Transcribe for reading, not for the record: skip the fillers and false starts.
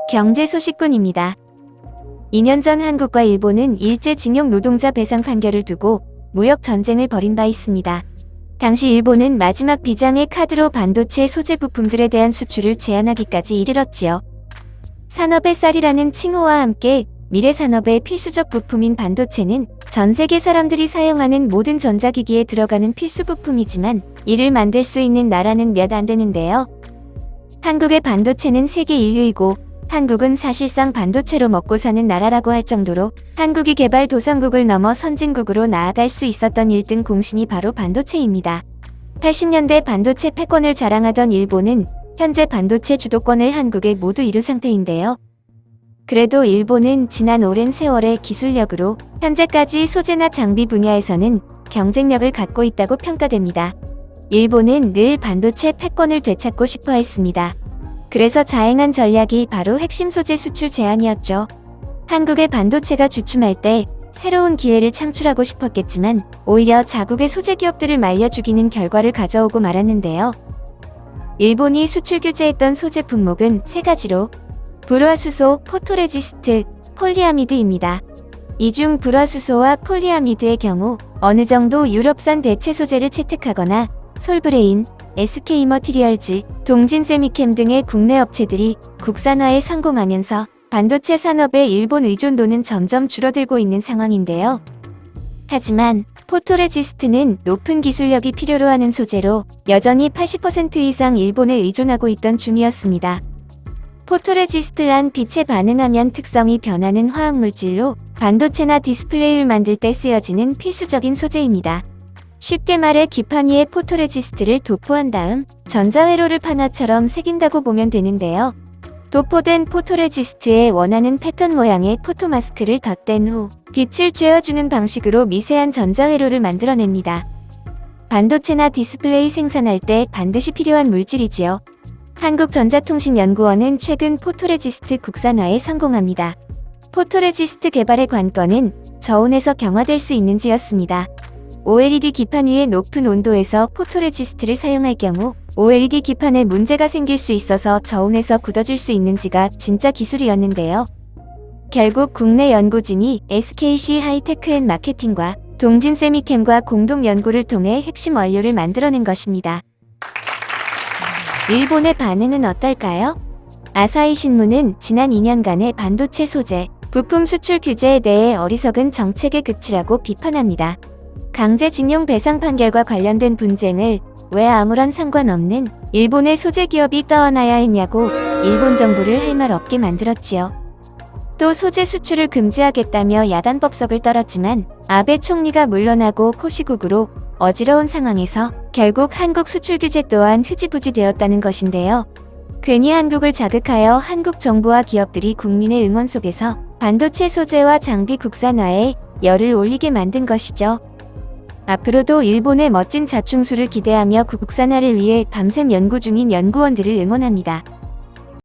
경제 소식꾼입니다. 2년 전 한국과 일본은 일제징용 노동자 배상 판결을 두고 무역 전쟁을 벌인 바 있습니다. 당시 일본은 마지막 비장의 카드로 반도체 소재 부품들에 대한 수출을 제한하기까지 이르렀지요. 산업의 쌀이라는 칭호와 함께 미래 산업의 필수적 부품인 반도체는 전 세계 사람들이 사용하는 모든 전자기기에 들어가는 필수 부품이지만 이를 만들 수 있는 나라는 몇 안 되는데요. 한국의 반도체는 세계 인류이고 한국은 사실상 반도체로 먹고 사는 나라라고 할 정도로 한국이 개발 도상국을 넘어 선진국으로 나아갈 수 있었던 1등 공신이 바로 반도체입니다. 80년대 반도체 패권을 자랑하던 일본은 현재 반도체 주도권을 한국에 모두 이룬 상태인데요. 그래도 일본은 지난 오랜 세월의 기술력으로 현재까지 소재나 장비 분야에서는 경쟁력을 갖고 있다고 평가됩니다. 일본은 늘 반도체 패권을 되찾고 싶어 했습니다. 그래서 자행한 전략이 바로 핵심 소재 수출 제한이었죠. 한국의 반도체가 주춤할 때 새로운 기회를 창출하고 싶었겠지만 오히려 자국의 소재 기업들을 말려 죽이는 결과를 가져오고 말았는데요. 일본이 수출 규제했던 소재 품목은 3가지로 불화수소, 포토레지스트, 폴리아미드입니다. 이 중 불화수소와 폴리아미드의 경우 어느 정도 유럽산 대체 소재를 채택하거나 솔브레인, SK머티리얼즈, 동진세미캠 등의 국내 업체들이 국산화에 성공하면서 반도체 산업의 일본 의존도는 점점 줄어들고 있는 상황인데요. 하지만 포토레지스트는 높은 기술력이 필요로 하는 소재로 여전히 80% 이상 일본에 의존하고 있던 중이었습니다. 포토레지스트란 빛에 반응하면 특성이 변하는 화학물질로 반도체나 디스플레이를 만들 때 쓰여지는 필수적인 소재입니다. 쉽게 말해 기판 위에 포토레지스트를 도포한 다음 전자회로를 판화처럼 새긴다고 보면 되는데요. 도포된 포토레지스트에 원하는 패턴 모양의 포토마스크를 덧댄 후 빛을 쬐어주는 방식으로 미세한 전자회로를 만들어냅니다. 반도체나 디스플레이 생산할 때 반드시 필요한 물질이지요. 한국전자통신연구원은 최근 포토레지스트 국산화에 성공합니다. 포토레지스트 개발의 관건은 저온에서 경화될 수 있는지였습니다. OLED 기판 위에 높은 온도에서 포토레지스트를 사용할 경우 OLED 기판에 문제가 생길 수 있어서 저온에서 굳어질 수 있는지가 진짜 기술이었는데요. 결국 국내 연구진이 SKC 하이테크앤마케팅과 동진세미캠과 공동 연구를 통해 핵심 원료를 만들어낸 것입니다. 일본의 반응은 어떨까요? 아사히 신문은 지난 2년간의 반도체 소재, 부품 수출 규제에 대해 어리석은 정책의 끝이라고 비판합니다. 강제징용 배상 판결과 관련된 분쟁을 왜 아무런 상관없는 일본의 소재 기업이 떠안아야 했냐고 일본 정부를 할 말 없게 만들었지요. 또 소재 수출을 금지하겠다며 야단법석을 떨었지만 아베 총리가 물러나고 코시국으로 어지러운 상황에서 결국 한국 수출 규제 또한 흐지부지 되었다는 것인데요. 괜히 한국을 자극하여 한국 정부와 기업들이 국민의 응원 속에서 반도체 소재와 장비 국산화에 열을 올리게 만든 것이죠. 앞으로도 일본의 멋진 자충수를 기대하며 국산화를 위해 밤샘 연구 중인 연구원들을 응원합니다.